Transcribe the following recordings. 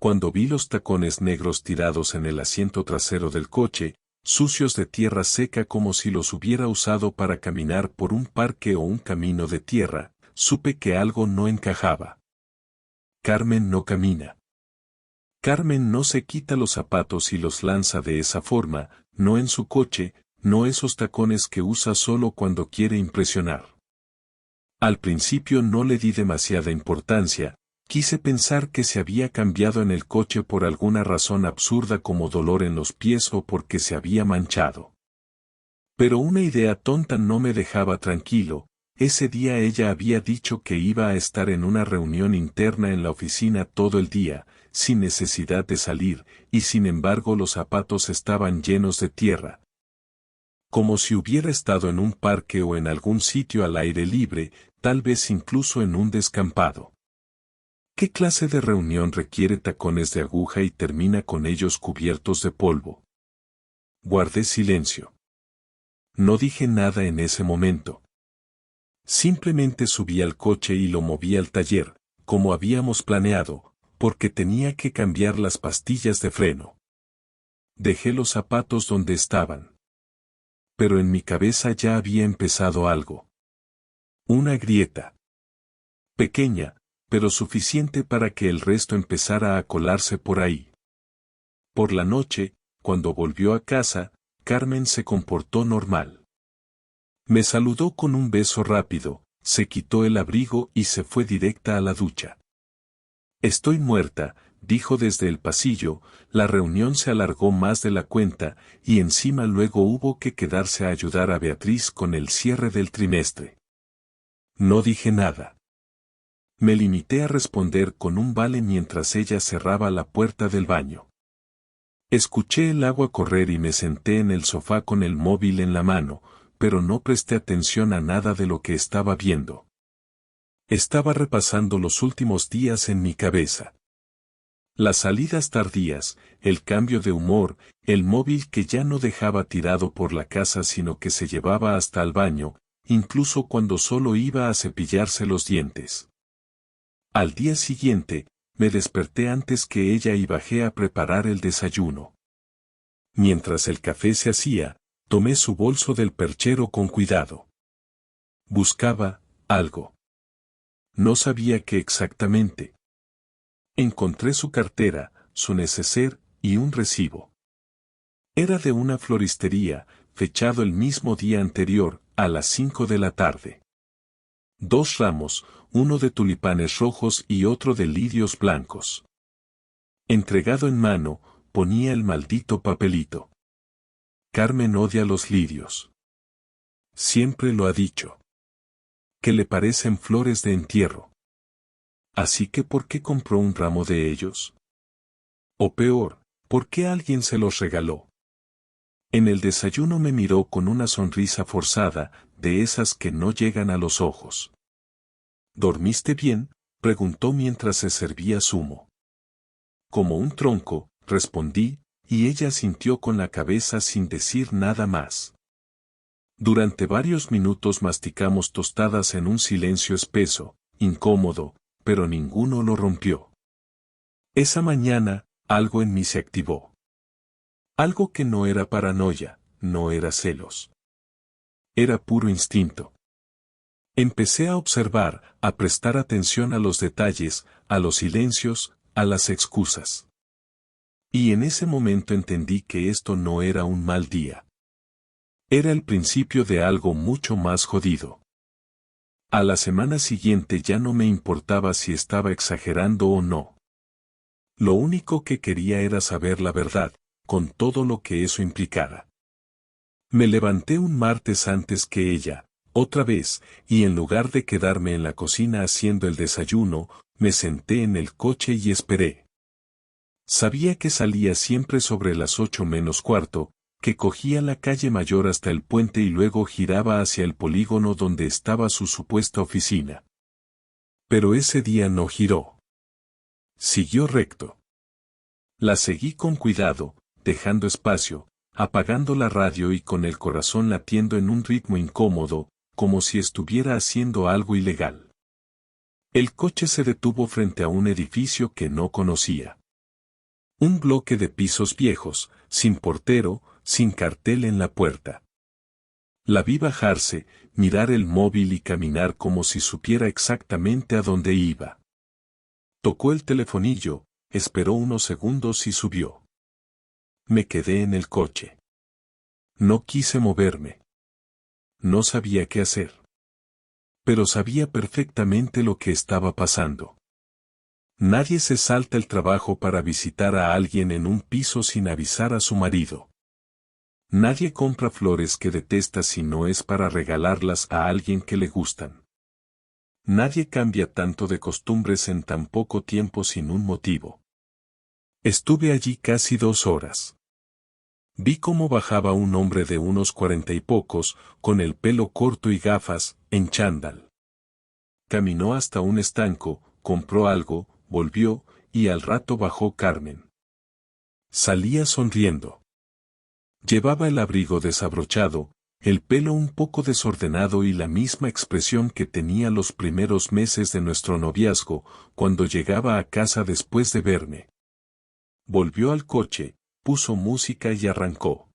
Cuando vi los tacones negros tirados en el asiento trasero del coche, sucios de tierra seca como si los hubiera usado para caminar por un parque o un camino de tierra, supe que algo no encajaba. Carmen no camina. Carmen no se quita los zapatos y los lanza de esa forma, no en su coche, no esos tacones que usa solo cuando quiere impresionar. Al principio no le di demasiada importancia, quise pensar que se había cambiado en el coche por alguna razón absurda como dolor en los pies o porque se había manchado. Pero una idea tonta no me dejaba tranquilo. Ese día ella había dicho que iba a estar en una reunión interna en la oficina todo el día, sin necesidad de salir, y sin embargo los zapatos estaban llenos de tierra. Como si hubiera estado en un parque o en algún sitio al aire libre, tal vez incluso en un descampado. ¿Qué clase de reunión requiere tacones de aguja y termina con ellos cubiertos de polvo? Guardé silencio. No dije nada en ese momento. Simplemente subí al coche y lo moví al taller, como habíamos planeado, porque tenía que cambiar las pastillas de freno. Dejé los zapatos donde estaban. Pero en mi cabeza ya había empezado algo. Una grieta. Pequeña, pero suficiente para que el resto empezara a colarse por ahí. Por la noche, cuando volvió a casa, Carmen se comportó normal. Me saludó con un beso rápido, se quitó el abrigo y se fue directa a la ducha. Estoy muerta, dijo desde el pasillo. La reunión se alargó más de la cuenta, y encima luego hubo que quedarse a ayudar a Beatriz con el cierre del trimestre. No dije nada. Me limité a responder con un vale mientras ella cerraba la puerta del baño. Escuché el agua correr y me senté en el sofá con el móvil en la mano, pero no presté atención a nada de lo que estaba viendo. Estaba repasando los últimos días en mi cabeza. Las salidas tardías, el cambio de humor, el móvil que ya no dejaba tirado por la casa sino que se llevaba hasta el baño, incluso cuando solo iba a cepillarse los dientes. Al día siguiente, me desperté antes que ella y bajé a preparar el desayuno. Mientras el café se hacía, tomé su bolso del perchero con cuidado. Buscaba algo. No sabía qué exactamente. Encontré su cartera, su neceser y un recibo. Era de una floristería, fechado el mismo día anterior, a las 5 de la tarde. 2 ramos, uno de tulipanes rojos y otro de lirios blancos. Entregado en mano, ponía el maldito papelito. Carmen odia los lirios. Siempre lo ha dicho. Que le parecen flores de entierro. Así que ¿por qué compró un ramo de ellos? O peor, ¿por qué alguien se los regaló? En el desayuno me miró con una sonrisa forzada, de esas que no llegan a los ojos. ¿Dormiste bien?, preguntó mientras se servía zumo. Como un tronco, respondí, y ella sintió con la cabeza sin decir nada más. Durante varios minutos masticamos tostadas en un silencio espeso, incómodo, pero ninguno lo rompió. Esa mañana, algo en mí se activó. Algo que no era paranoia, no era celos. Era puro instinto. Empecé a observar, a prestar atención a los detalles, a los silencios, a las excusas. Y en ese momento entendí que esto no era un mal día. Era el principio de algo mucho más jodido. A la semana siguiente ya no me importaba si estaba exagerando o no. Lo único que quería era saber la verdad, con todo lo que eso implicara. Me levanté un martes antes que ella, otra vez, y en lugar de quedarme en la cocina haciendo el desayuno, me senté en el coche y esperé. Sabía que salía siempre sobre las 8 menos cuarto, que cogía la calle Mayor hasta el puente y luego giraba hacia el polígono donde estaba su supuesta oficina. Pero ese día no giró. Siguió recto. La seguí con cuidado, dejando espacio, apagando la radio y con el corazón latiendo en un ritmo incómodo, como si estuviera haciendo algo ilegal. El coche se detuvo frente a un edificio que no conocía. Un bloque de pisos viejos, sin portero, sin cartel en la puerta. La vi bajarse, mirar el móvil y caminar como si supiera exactamente a dónde iba. Tocó el telefonillo, esperó unos segundos y subió. Me quedé en el coche. No quise moverme. No sabía qué hacer. Pero sabía perfectamente lo que estaba pasando. Nadie se salta el trabajo para visitar a alguien en un piso sin avisar a su marido. Nadie compra flores que detesta si no es para regalarlas a alguien que le gustan. Nadie cambia tanto de costumbres en tan poco tiempo sin un motivo. Estuve allí casi 2 horas. Vi cómo bajaba un hombre de unos 40 y pocos, con el pelo corto y gafas, en chándal. Caminó hasta un estanco, compró algo, volvió, y al rato bajó Carmen. Salía sonriendo. Llevaba el abrigo desabrochado, el pelo un poco desordenado y la misma expresión que tenía los primeros meses de nuestro noviazgo, cuando llegaba a casa después de verme. Volvió al coche, puso música y arrancó.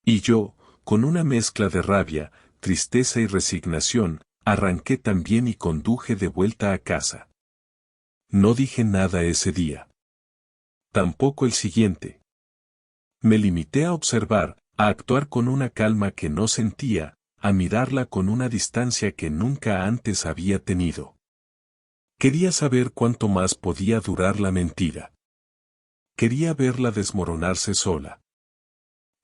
Y yo, con una mezcla de rabia, tristeza y resignación, arranqué también y conduje de vuelta a casa. No dije nada ese día. Tampoco el siguiente. Me limité a observar, a actuar con una calma que no sentía, a mirarla con una distancia que nunca antes había tenido. Quería saber cuánto más podía durar la mentira. Quería verla desmoronarse sola.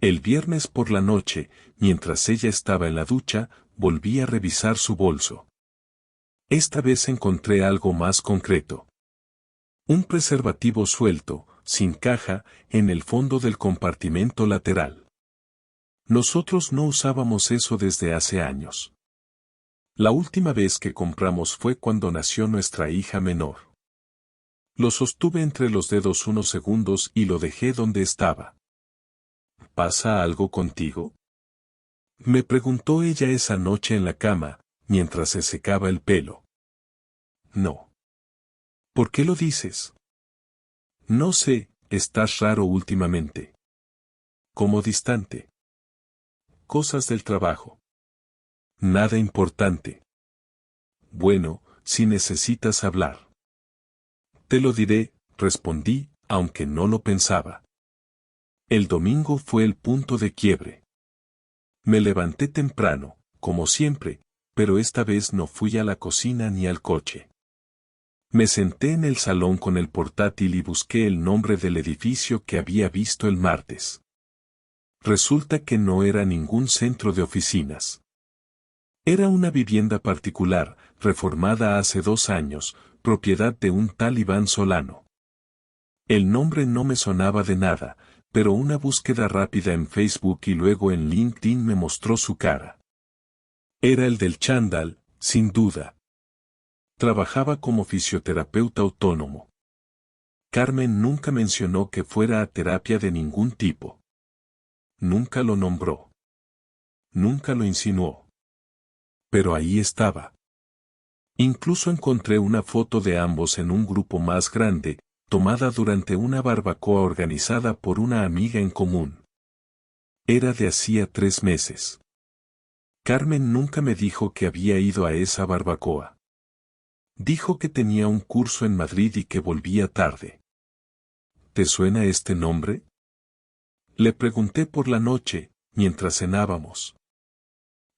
El viernes por la noche, mientras ella estaba en la ducha, volví a revisar su bolso. Esta vez encontré algo más concreto. Un preservativo suelto, sin caja, en el fondo del compartimento lateral. Nosotros no usábamos eso desde hace años. La última vez que compramos fue cuando nació nuestra hija menor. Lo sostuve entre los dedos unos segundos y lo dejé donde estaba. ¿Pasa algo contigo?, me preguntó ella esa noche en la cama, mientras se secaba el pelo. No. ¿Por qué lo dices? No sé, estás raro últimamente. Como distante. Cosas del trabajo. Nada importante. Bueno, si necesitas hablar. Te lo diré, respondí, aunque no lo pensaba. El domingo fue el punto de quiebre. Me levanté temprano, como siempre, pero esta vez no fui a la cocina ni al coche. Me senté en el salón con el portátil y busqué el nombre del edificio que había visto el martes. Resulta que no era ningún centro de oficinas. Era una vivienda particular, reformada hace 2 años, propiedad de un tal Iván Solano. El nombre no me sonaba de nada, pero una búsqueda rápida en Facebook y luego en LinkedIn me mostró su cara. Era el del chándal, sin duda. Trabajaba como fisioterapeuta autónomo. Carmen nunca mencionó que fuera a terapia de ningún tipo. Nunca lo nombró. Nunca lo insinuó. Pero ahí estaba. Incluso encontré una foto de ambos en un grupo más grande, tomada durante una barbacoa organizada por una amiga en común. Era de hacía 3 meses. Carmen nunca me dijo que había ido a esa barbacoa. Dijo que tenía un curso en Madrid y que volvía tarde. ¿Te suena este nombre?, le pregunté por la noche, mientras cenábamos.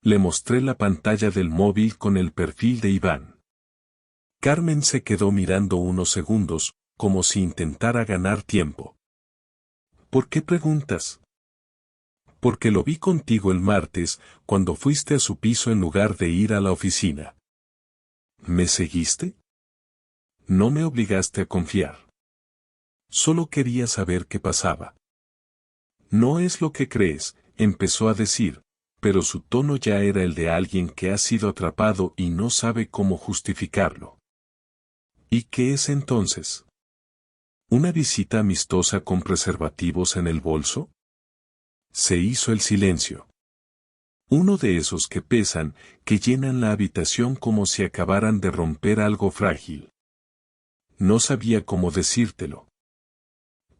Le mostré la pantalla del móvil con el perfil de Iván. Carmen se quedó mirando unos segundos, como si intentara ganar tiempo. ¿Por qué preguntas? Porque lo vi contigo el martes, cuando fuiste a su piso en lugar de ir a la oficina. ¿Me seguiste? No me obligaste a confiar. Solo quería saber qué pasaba. No es lo que crees, empezó a decir, pero su tono ya era el de alguien que ha sido atrapado y no sabe cómo justificarlo. ¿Y qué es entonces? ¿Una visita amistosa con preservativos en el bolso? Se hizo el silencio. Uno de esos que pesan, que llenan la habitación como si acabaran de romper algo frágil. No sabía cómo decírtelo.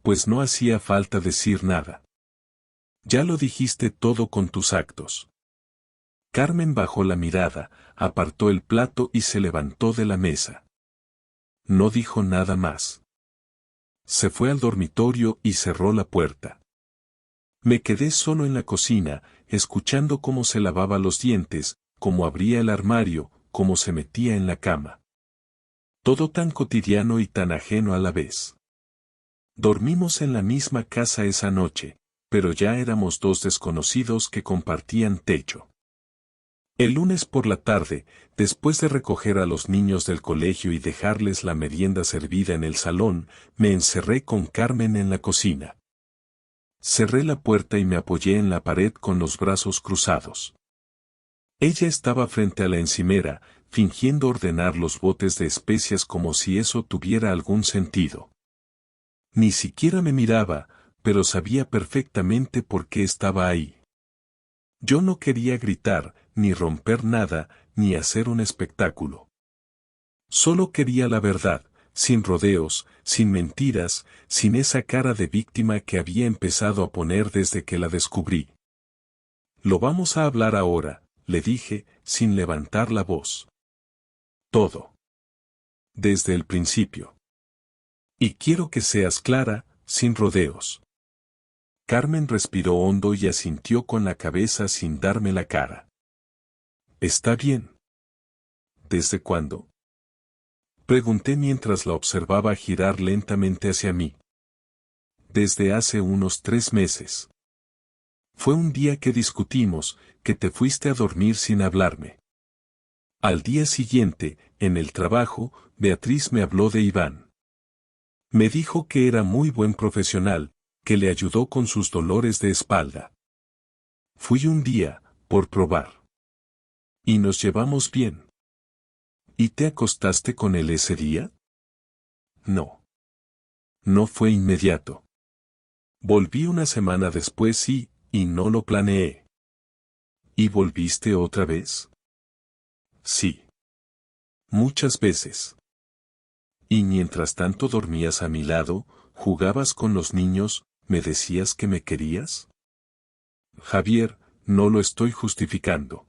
pues no hacía falta decir nada. Ya lo dijiste todo con tus actos. Carmen bajó la mirada, apartó el plato y se levantó de la mesa. No dijo nada más. Se fue al dormitorio y cerró la puerta. Me quedé solo en la cocina, escuchando cómo se lavaba los dientes, cómo abría el armario, cómo se metía en la cama. Todo tan cotidiano y tan ajeno a la vez. Dormimos en la misma casa esa noche, pero ya éramos dos desconocidos que compartían techo. El lunes por la tarde, después de recoger a los niños del colegio y dejarles la merienda servida en el salón, me encerré con Carmen en la cocina. Cerré la puerta y me apoyé en la pared con los brazos cruzados. Ella estaba frente a la encimera, fingiendo ordenar los botes de especias como si eso tuviera algún sentido. Ni siquiera me miraba, pero sabía perfectamente por qué estaba ahí. Yo no quería gritar, ni romper nada, ni hacer un espectáculo. Solo quería la verdad, sin rodeos, sin mentiras, sin esa cara de víctima que había empezado a poner desde que la descubrí. Lo vamos a hablar ahora, le dije, sin levantar la voz. Todo. Desde el principio. Y quiero que seas clara, sin rodeos. Carmen respiró hondo y asintió con la cabeza sin darme la cara. ¿Está bien? ¿Desde cuándo? Pregunté mientras la observaba girar lentamente hacia mí. Desde hace unos 3 meses. Fue un día que discutimos, que te fuiste a dormir sin hablarme. Al día siguiente, en el trabajo, Beatriz me habló de Iván. Me dijo que era muy buen profesional, que le ayudó con sus dolores de espalda. Fui un día, por probar. Y nos llevamos bien. ¿Y te acostaste con él ese día? No. No fue inmediato. Volví una semana después y no lo planeé. ¿Y volviste otra vez? Sí. Muchas veces. Y mientras tanto dormías a mi lado, jugabas con los niños, ¿me decías que me querías? Javier, no lo estoy justificando.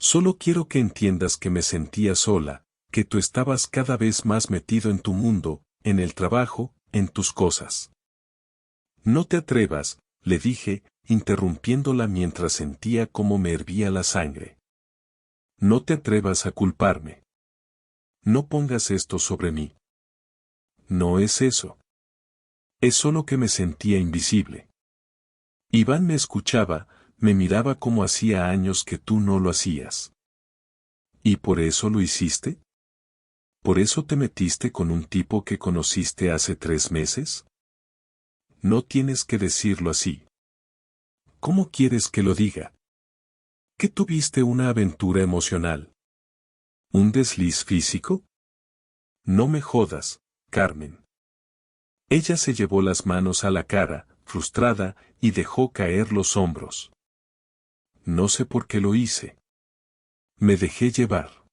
Solo quiero que entiendas que me sentía sola, que tú estabas cada vez más metido en tu mundo, en el trabajo, en tus cosas. No te atrevas, le dije, interrumpiéndola mientras sentía cómo me hervía la sangre. No te atrevas a culparme. No pongas esto sobre mí. No es eso. Es solo que me sentía invisible. Iván me escuchaba, me miraba como hacía años que tú no lo hacías. ¿Y por eso lo hiciste? ¿Por eso te metiste con un tipo que conociste hace 3 meses? No tienes que decirlo así. ¿Cómo quieres que lo diga? ¿Que tuviste una aventura emocional? ¿Un desliz físico? No me jodas, Carmen. Ella se llevó las manos a la cara, frustrada, y dejó caer los hombros. No sé por qué lo hice. Me dejé llevar.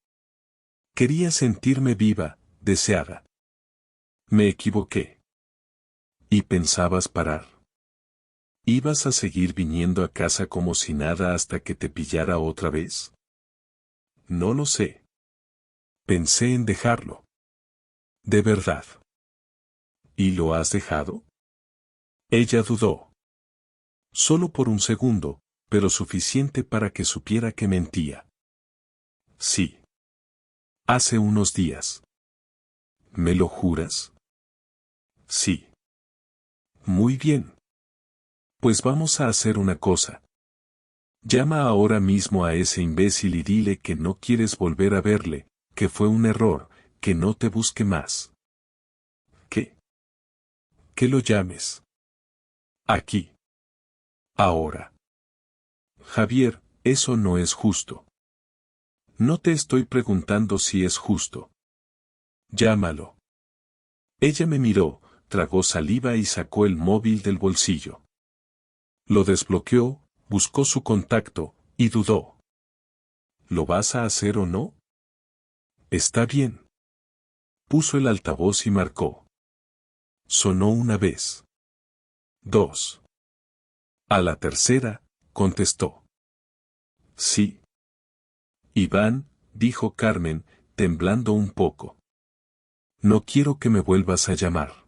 Quería sentirme viva, deseada. Me equivoqué. ¿Y pensabas parar? ¿Ibas a seguir viniendo a casa como si nada hasta que te pillara otra vez? No lo sé. Pensé en dejarlo. De verdad. ¿Y lo has dejado? Ella dudó. Solo por un segundo, pero suficiente para que supiera que mentía. Sí. Hace unos días. ¿Me lo juras? Sí. Muy bien. Pues vamos a hacer una cosa. Llama ahora mismo a ese imbécil y dile que no quieres volver a verle, que fue un error, que no te busque más. ¿Qué? Que lo llames. Aquí. Ahora. Javier, eso no es justo. No te estoy preguntando si es justo. Llámalo. Ella me miró, tragó saliva y sacó el móvil del bolsillo. Lo desbloqueó, buscó su contacto, y dudó. ¿Lo vas a hacer o no? Está bien. Puso el altavoz y marcó. Sonó una vez. 2. A la tercera, contestó. Sí. Iván, dijo Carmen, temblando un poco. No quiero que me vuelvas a llamar.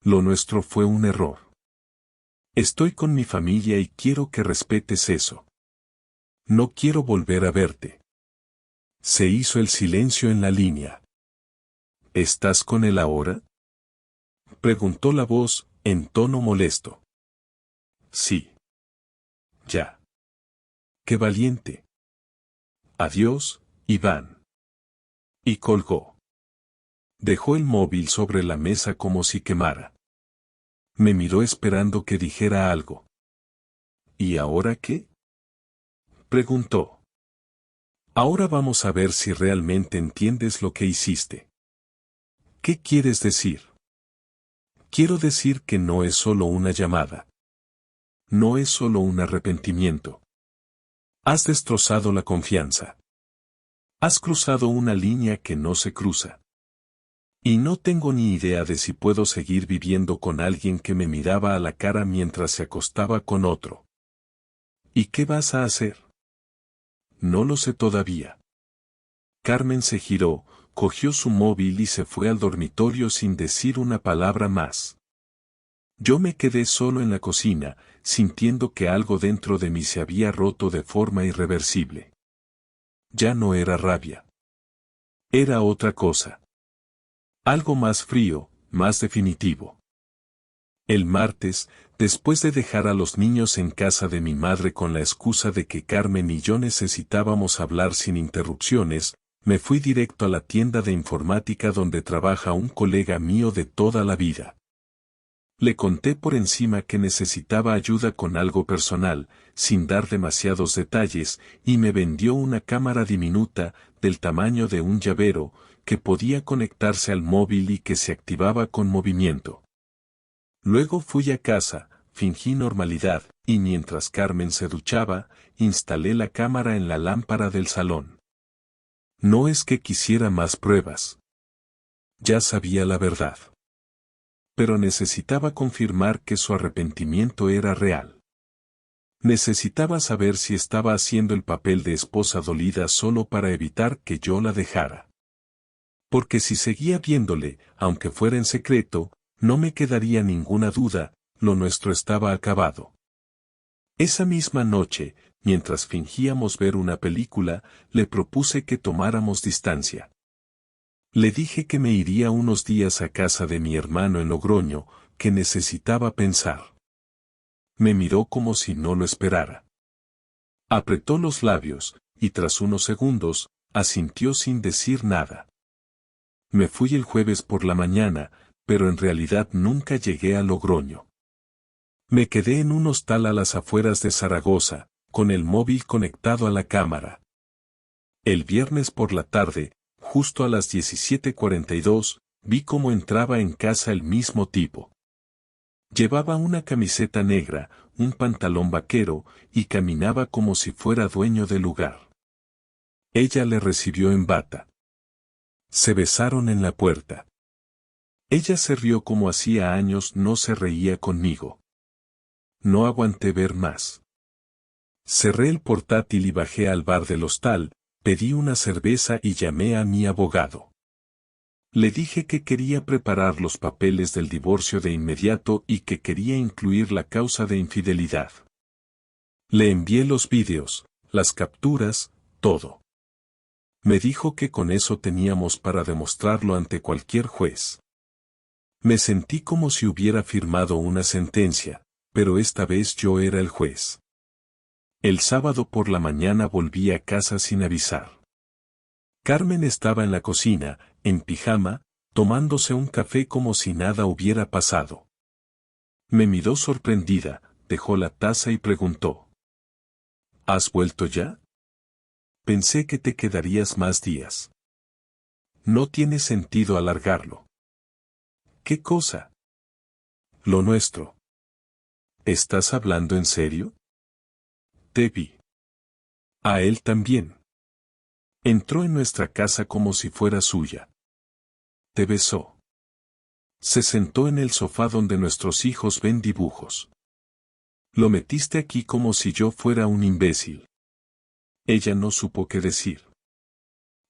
Lo nuestro fue un error. Estoy con mi familia y quiero que respetes eso. No quiero volver a verte. Se hizo el silencio en la línea. ¿Estás con él ahora? Preguntó la voz, en tono molesto. Sí. Ya. Qué valiente. Adiós, Iván. Y colgó. Dejó el móvil sobre la mesa como si quemara. Me miró esperando que dijera algo. ¿Y ahora qué? Preguntó. Ahora vamos a ver si realmente entiendes lo que hiciste. ¿Qué quieres decir? Quiero decir que no es solo una llamada. No es solo un arrepentimiento. Has destrozado la confianza. Has cruzado una línea que no se cruza. Y no tengo ni idea de si puedo seguir viviendo con alguien que me miraba a la cara mientras se acostaba con otro. ¿Y qué vas a hacer? No lo sé todavía. Carmen se giró, cogió su móvil y se fue al dormitorio sin decir una palabra más. Yo me quedé solo en la cocina, sintiendo que algo dentro de mí se había roto de forma irreversible. Ya no era rabia. Era otra cosa. Algo más frío, más definitivo. El martes, después de dejar a los niños en casa de mi madre con la excusa de que Carmen y yo necesitábamos hablar sin interrupciones, me fui directo a la tienda de informática donde trabaja un colega mío de toda la vida. Le conté por encima que necesitaba ayuda con algo personal, sin dar demasiados detalles, y me vendió una cámara diminuta, del tamaño de un llavero, que podía conectarse al móvil y que se activaba con movimiento. Luego fui a casa, fingí normalidad, y mientras Carmen se duchaba, instalé la cámara en la lámpara del salón. No es que quisiera más pruebas. Ya sabía la verdad. Pero necesitaba confirmar que su arrepentimiento era real. Necesitaba saber si estaba haciendo el papel de esposa dolida solo para evitar que yo la dejara. Porque si seguía viéndole, aunque fuera en secreto, no me quedaría ninguna duda, lo nuestro estaba acabado. Esa misma noche, mientras fingíamos ver una película, le propuse que tomáramos distancia. Le dije que me iría unos días a casa de mi hermano en Logroño, que necesitaba pensar. Me miró como si no lo esperara. Apretó los labios, y tras unos segundos, asintió sin decir nada. Me fui el jueves por la mañana, pero en realidad nunca llegué a Logroño. Me quedé en un hostal a las afueras de Zaragoza, con el móvil conectado a la cámara. El viernes por la tarde, justo a las 17:42, vi cómo entraba en casa el mismo tipo. Llevaba una camiseta negra, un pantalón vaquero, y caminaba como si fuera dueño del lugar. Ella le recibió en bata. Se besaron en la puerta. Ella se rió como hacía años no se reía conmigo. No aguanté ver más. Cerré el portátil y bajé al bar del hostal, pedí una cerveza y llamé a mi abogado. Le dije que quería preparar los papeles del divorcio de inmediato y que quería incluir la causa de infidelidad. Le envié los vídeos, las capturas, todo. Me dijo que con eso teníamos para demostrarlo ante cualquier juez. Me sentí como si hubiera firmado una sentencia, pero esta vez yo era el juez. El sábado por la mañana volví a casa sin avisar. Carmen estaba en la cocina, en pijama, tomándose un café como si nada hubiera pasado. Me miró sorprendida, dejó la taza y preguntó. ¿Has vuelto ya? Pensé que te quedarías más días. No tiene sentido alargarlo. ¿Qué cosa? Lo nuestro. ¿Estás hablando en serio? Te vi. A él también. Entró en nuestra casa como si fuera suya. Te besó. Se sentó en el sofá donde nuestros hijos ven dibujos. Lo metiste aquí como si yo fuera un imbécil. Ella no supo qué decir.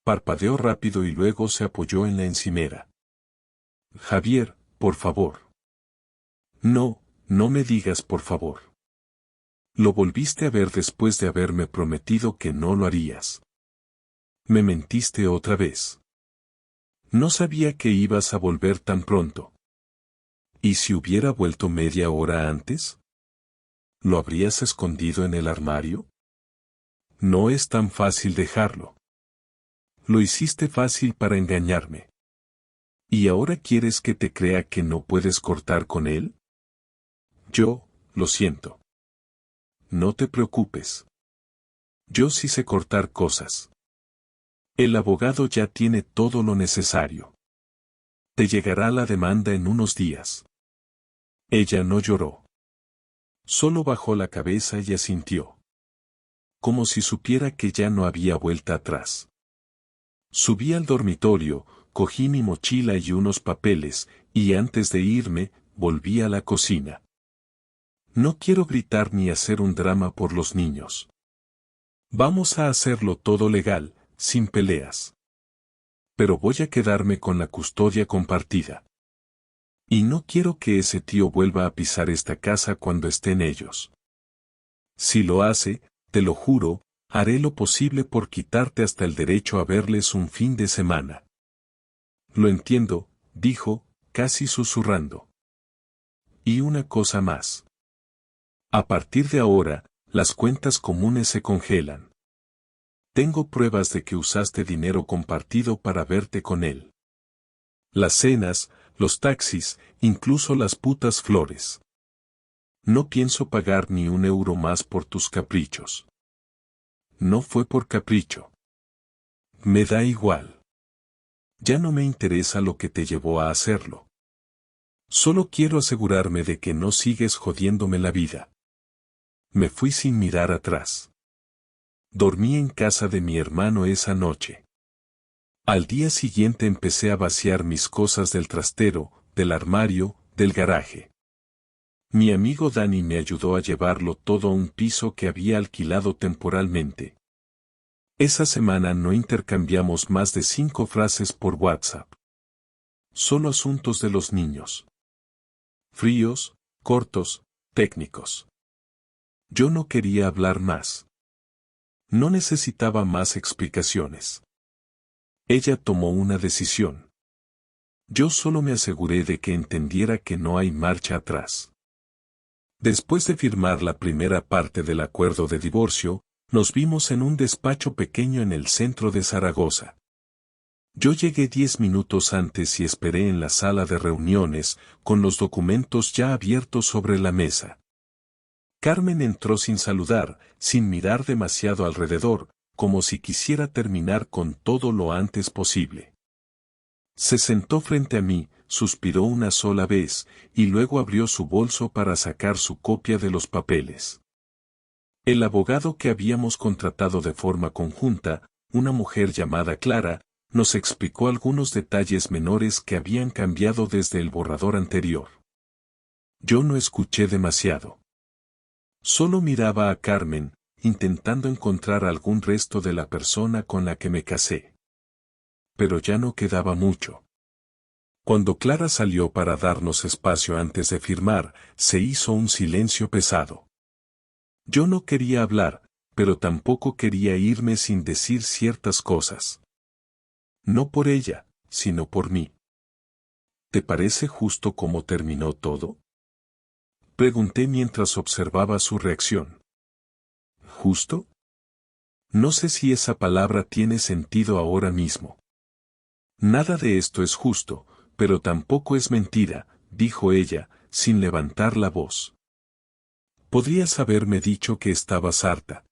Parpadeó rápido y luego se apoyó en la encimera. Javier, por favor. No, no me digas por favor. Lo volviste a ver después de haberme prometido que no lo harías. Me mentiste otra vez. No sabía que ibas a volver tan pronto. ¿Y si hubiera vuelto media hora antes? ¿Lo habrías escondido en el armario? No es tan fácil dejarlo. Lo hiciste fácil para engañarme. ¿Y ahora quieres que te crea que no puedes cortar con él? Yo, lo siento. No te preocupes. Yo sí sé cortar cosas. El abogado ya tiene todo lo necesario. Te llegará la demanda en unos días. Ella no lloró. Solo bajó la cabeza y asintió. Como si supiera que ya no había vuelta atrás. Subí al dormitorio, cogí mi mochila y unos papeles, y antes de irme, volví a la cocina. No quiero gritar ni hacer un drama por los niños. Vamos a hacerlo todo legal, sin peleas. Pero voy a quedarme con la custodia compartida. Y no quiero que ese tío vuelva a pisar esta casa cuando estén ellos. Si lo hace, te lo juro, haré lo posible por quitarte hasta el derecho a verles un fin de semana. Lo entiendo, dijo, casi susurrando. Y una cosa más. A partir de ahora, las cuentas comunes se congelan. Tengo pruebas de que usaste dinero compartido para verte con él. Las cenas, los taxis, incluso las putas flores. No pienso pagar ni un euro más por tus caprichos. No fue por capricho. Me da igual. Ya no me interesa lo que te llevó a hacerlo. Solo quiero asegurarme de que no sigues jodiéndome la vida. Me fui sin mirar atrás. Dormí en casa de mi hermano esa noche. Al día siguiente empecé a vaciar mis cosas del trastero, del armario, del garaje. Mi amigo Dani me ayudó a llevarlo todo a un piso que había alquilado temporalmente. Esa semana no intercambiamos más de 5 frases por WhatsApp. Solo asuntos de los niños. Fríos, cortos, técnicos. Yo no quería hablar más. No necesitaba más explicaciones. Ella tomó una decisión. Yo solo me aseguré de que entendiera que no hay marcha atrás. Después de firmar la primera parte del acuerdo de divorcio, nos vimos en un despacho pequeño en el centro de Zaragoza. Yo llegué 10 minutos antes y esperé en la sala de reuniones, con los documentos ya abiertos sobre la mesa. Carmen entró sin saludar, sin mirar demasiado alrededor, como si quisiera terminar con todo lo antes posible. Se sentó frente a mí, suspiró una sola vez, y luego abrió su bolso para sacar su copia de los papeles. El abogado que habíamos contratado de forma conjunta, una mujer llamada Clara, nos explicó algunos detalles menores que habían cambiado desde el borrador anterior. Yo no escuché demasiado. Solo miraba a Carmen, intentando encontrar algún resto de la persona con la que me casé. Pero ya no quedaba mucho. Cuando Clara salió para darnos espacio antes de firmar, se hizo un silencio pesado. Yo no quería hablar, pero tampoco quería irme sin decir ciertas cosas. No por ella, sino por mí. ¿Te parece justo cómo terminó todo? Pregunté mientras observaba su reacción. ¿Justo? No sé si esa palabra tiene sentido ahora mismo. Nada de esto es justo, pero tampoco es mentira, dijo ella, sin levantar la voz. Podrías haberme dicho que estabas harta.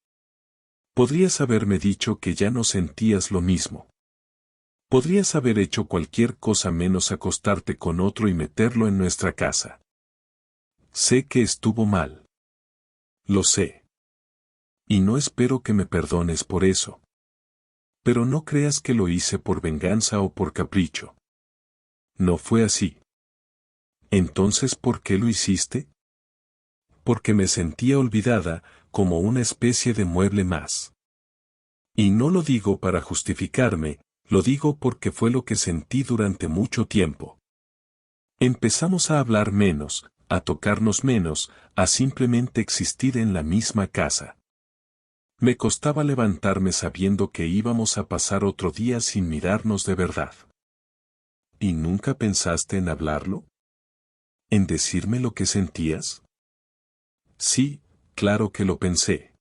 Podrías haberme dicho que ya no sentías lo mismo. Podrías haber hecho cualquier cosa menos acostarte con otro y meterlo en nuestra casa. Sé que estuvo mal. Lo sé. Y no espero que me perdones por eso. Pero no creas que lo hice por venganza o por capricho. No fue así. Entonces, ¿por qué lo hiciste? Porque me sentía olvidada, como una especie de mueble más. Y no lo digo para justificarme, lo digo porque fue lo que sentí durante mucho tiempo. Empezamos a hablar menos, a tocarnos menos, a simplemente existir en la misma casa. Me costaba levantarme sabiendo que íbamos a pasar otro día sin mirarnos de verdad. ¿Y nunca pensaste en hablarlo? ¿En decirme lo que sentías? Sí, claro que lo pensé.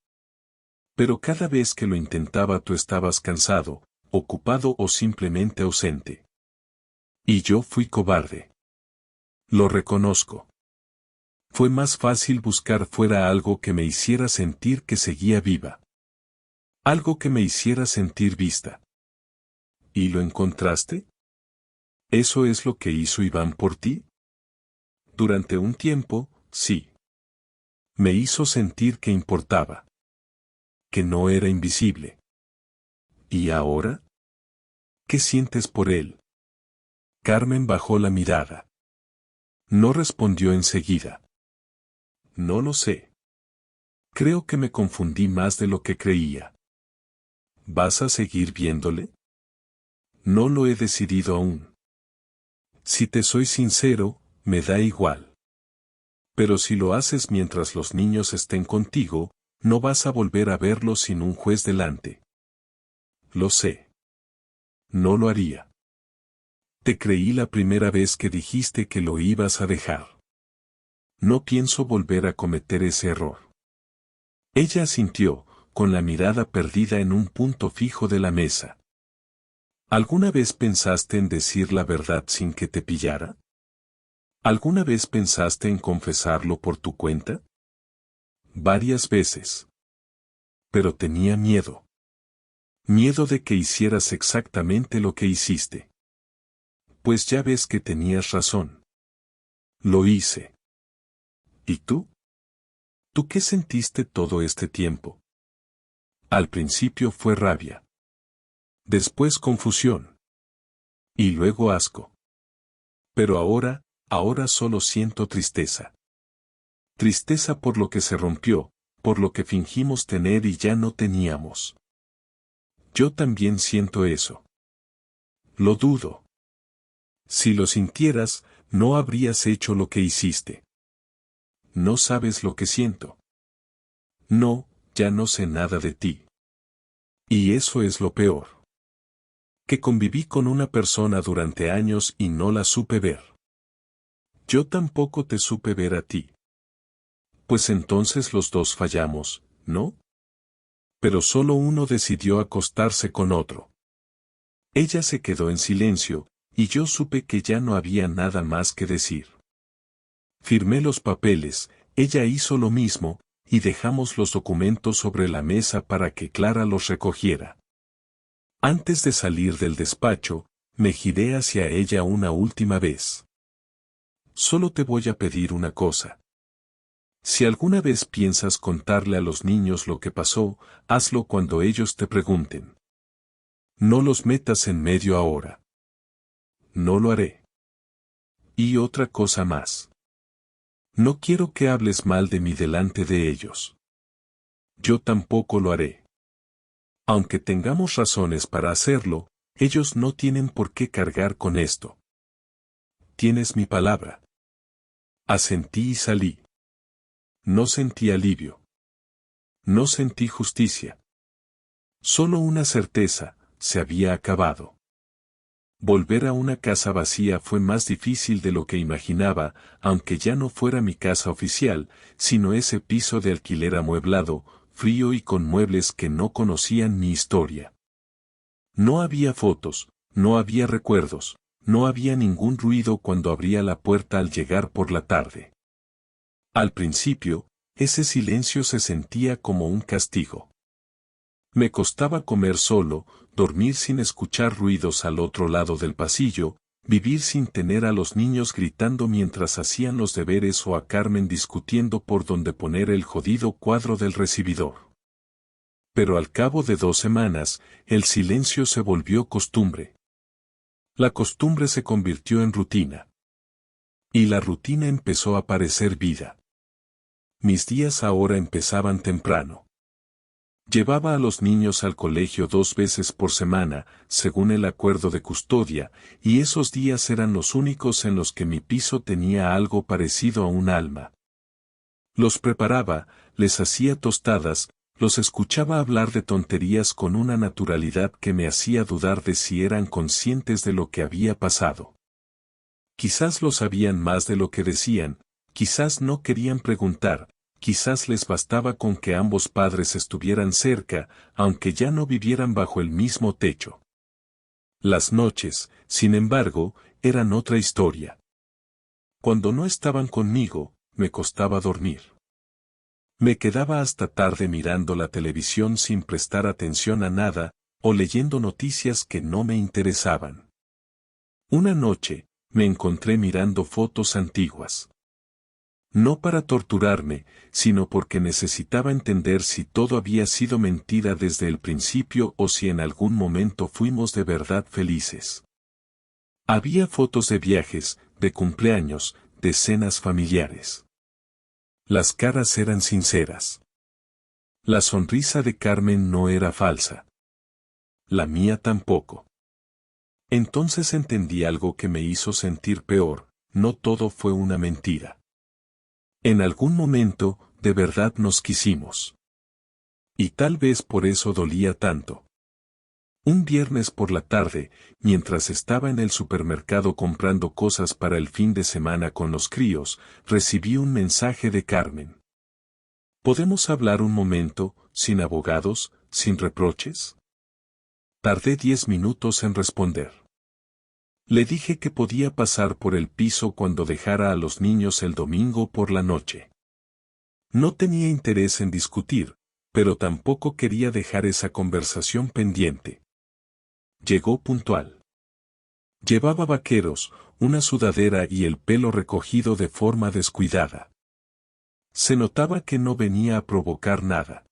Pero cada vez que lo intentaba tú estabas cansado, ocupado o simplemente ausente. Y yo fui cobarde. Lo reconozco. Fue más fácil buscar fuera algo que me hiciera sentir que seguía viva. Algo que me hiciera sentir vista. ¿Y lo encontraste? ¿Eso es lo que hizo Iván por ti? Durante un tiempo, sí. Me hizo sentir que importaba. Que no era invisible. ¿Y ahora? ¿Qué sientes por él? Carmen bajó la mirada. No respondió enseguida. No lo sé. Creo que me confundí más de lo que creía. ¿Vas a seguir viéndole? No lo he decidido aún. Si te soy sincero, me da igual. Pero si lo haces mientras los niños estén contigo, no vas a volver a verlo sin un juez delante. Lo sé. No lo haría. Te creí la primera vez que dijiste que lo ibas a dejar. No pienso volver a cometer ese error. Ella asintió, con la mirada perdida en un punto fijo de la mesa. ¿Alguna vez pensaste en decir la verdad sin que te pillara? ¿Alguna vez pensaste en confesarlo por tu cuenta? Varias veces. Pero tenía miedo. Miedo de que hicieras exactamente lo que hiciste. Pues ya ves que tenías razón. Lo hice. ¿Y tú? ¿Tú qué sentiste todo este tiempo? Al principio fue rabia. Después confusión. Y luego asco. Pero ahora solo siento tristeza. Tristeza por lo que se rompió, por lo que fingimos tener y ya no teníamos. Yo también siento eso. Lo dudo. Si lo sintieras, no habrías hecho lo que hiciste. No sabes lo que siento. No, ya no sé nada de ti. Y eso es lo peor. Que conviví con una persona durante años y no la supe ver. Yo tampoco te supe ver a ti. Pues entonces los dos fallamos, ¿no? Pero solo uno decidió acostarse con otro. Ella se quedó en silencio, y yo supe que ya no había nada más que decir. Firmé los papeles, ella hizo lo mismo, y dejamos los documentos sobre la mesa para que Clara los recogiera. Antes de salir del despacho, me giré hacia ella una última vez. Solo te voy a pedir una cosa. Si alguna vez piensas contarle a los niños lo que pasó, hazlo cuando ellos te pregunten. No los metas en medio ahora. No lo haré. Y otra cosa más. No quiero que hables mal de mí delante de ellos. Yo tampoco lo haré. Aunque tengamos razones para hacerlo, ellos no tienen por qué cargar con esto. Tienes mi palabra. Asentí y salí. No sentí alivio. No sentí justicia. Solo una certeza, se había acabado. Volver a una casa vacía fue más difícil de lo que imaginaba, aunque ya no fuera mi casa oficial, sino ese piso de alquiler amueblado, frío y con muebles que no conocían mi historia. No había fotos, no había recuerdos, no había ningún ruido cuando abría la puerta al llegar por la tarde. Al principio, ese silencio se sentía como un castigo. Me costaba comer solo, dormir sin escuchar ruidos al otro lado del pasillo, vivir sin tener a los niños gritando mientras hacían los deberes o a Carmen discutiendo por dónde poner el jodido cuadro del recibidor. Pero al cabo de 2 semanas, el silencio se volvió costumbre. La costumbre se convirtió en rutina. Y la rutina empezó a parecer vida. Mis días ahora empezaban temprano. Llevaba a los niños al colegio 2 veces por semana, según el acuerdo de custodia, y esos días eran los únicos en los que mi piso tenía algo parecido a un alma. Los preparaba, les hacía tostadas, los escuchaba hablar de tonterías con una naturalidad que me hacía dudar de si eran conscientes de lo que había pasado. Quizás lo sabían más de lo que decían, quizás no querían preguntar, quizás les bastaba con que ambos padres estuvieran cerca, aunque ya no vivieran bajo el mismo techo. Las noches, sin embargo, eran otra historia. Cuando no estaban conmigo, me costaba dormir. Me quedaba hasta tarde mirando la televisión sin prestar atención a nada, o leyendo noticias que no me interesaban. Una noche, me encontré mirando fotos antiguas. No para torturarme, sino porque necesitaba entender si todo había sido mentira desde el principio o si en algún momento fuimos de verdad felices. Había fotos de viajes, de cumpleaños, de cenas familiares. Las caras eran sinceras. La sonrisa de Carmen no era falsa. La mía tampoco. Entonces entendí algo que me hizo sentir peor, no todo fue una mentira. En algún momento, de verdad nos quisimos. Y tal vez por eso dolía tanto. Un viernes por la tarde, mientras estaba en el supermercado comprando cosas para el fin de semana con los críos, recibí un mensaje de Carmen. ¿Podemos hablar un momento, sin abogados, sin reproches? Tardé 10 minutos en responder. Le dije que podía pasar por el piso cuando dejara a los niños el domingo por la noche. No tenía interés en discutir, pero tampoco quería dejar esa conversación pendiente. Llegó puntual. Llevaba vaqueros, una sudadera y el pelo recogido de forma descuidada. Se notaba que no venía a provocar nada.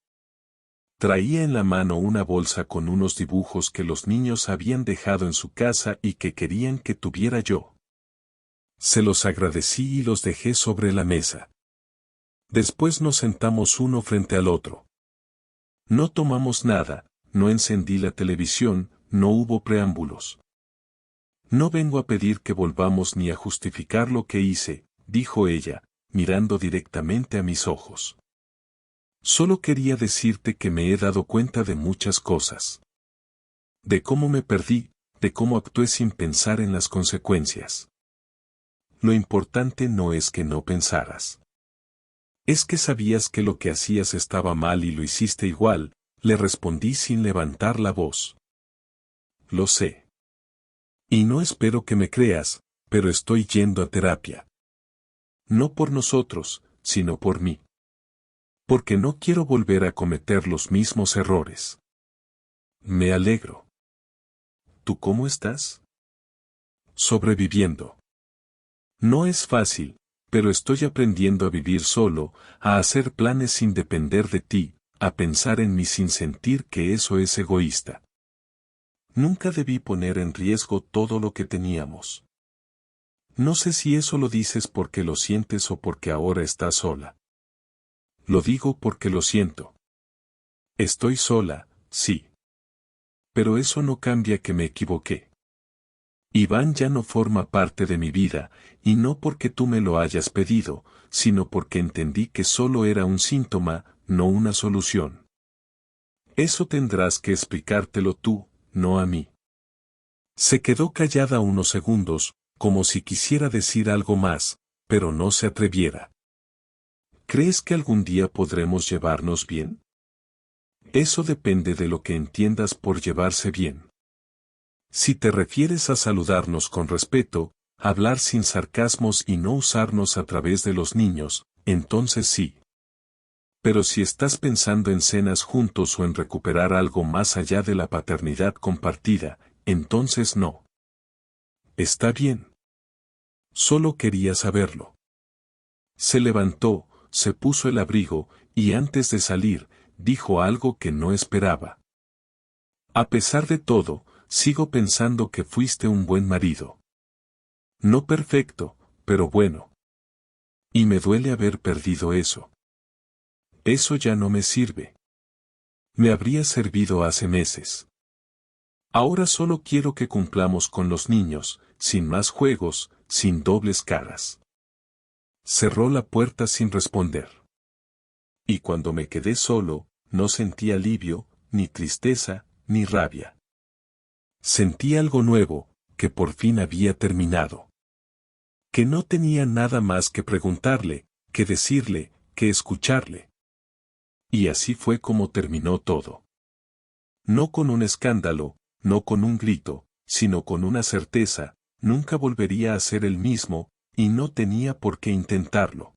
Traía en la mano una bolsa con unos dibujos que los niños habían dejado en su casa y que querían que tuviera yo. Se los agradecí y los dejé sobre la mesa. Después nos sentamos uno frente al otro. No tomamos nada, no encendí la televisión, no hubo preámbulos. No vengo a pedir que volvamos ni a justificar lo que hice, dijo ella, mirando directamente a mis ojos. Solo quería decirte que me he dado cuenta de muchas cosas. De cómo me perdí, de cómo actué sin pensar en las consecuencias. Lo importante no es que no pensaras. Es que sabías que lo que hacías estaba mal y lo hiciste igual, le respondí sin levantar la voz. Lo sé. Y no espero que me creas, pero estoy yendo a terapia. No por nosotros, sino por mí. Porque no quiero volver a cometer los mismos errores. Me alegro. ¿Tú cómo estás? Sobreviviendo. No es fácil, pero estoy aprendiendo a vivir solo, a hacer planes sin depender de ti, a pensar en mí sin sentir que eso es egoísta. Nunca debí poner en riesgo todo lo que teníamos. No sé si eso lo dices porque lo sientes o porque ahora estás sola. Lo digo porque lo siento. Estoy sola, sí. Pero eso no cambia que me equivoqué. Iván ya no forma parte de mi vida, y no porque tú me lo hayas pedido, sino porque entendí que solo era un síntoma, no una solución. Eso tendrás que explicártelo tú, no a mí. Se quedó callada unos segundos, como si quisiera decir algo más, pero no se atreviera. ¿Crees que algún día podremos llevarnos bien? Eso depende de lo que entiendas por llevarse bien. Si te refieres a saludarnos con respeto, hablar sin sarcasmos y no usarnos a través de los niños, entonces sí. Pero si estás pensando en cenas juntos o en recuperar algo más allá de la paternidad compartida, entonces no. Está bien. Solo quería saberlo. Se levantó, se puso el abrigo, y antes de salir, dijo algo que no esperaba. A pesar de todo, sigo pensando que fuiste un buen marido. No perfecto, pero bueno. Y me duele haber perdido eso. Eso ya no me sirve. Me habría servido hace meses. Ahora solo quiero que cumplamos con los niños, sin más juegos, sin dobles caras. Cerró la puerta sin responder. Y cuando me quedé solo, no sentí alivio, ni tristeza, ni rabia. Sentí algo nuevo, que por fin había terminado. Que no tenía nada más que preguntarle, que decirle, que escucharle. Y así fue como terminó todo. No con un escándalo, no con un grito, sino con una certeza, nunca volvería a ser el mismo, y no tenía por qué intentarlo.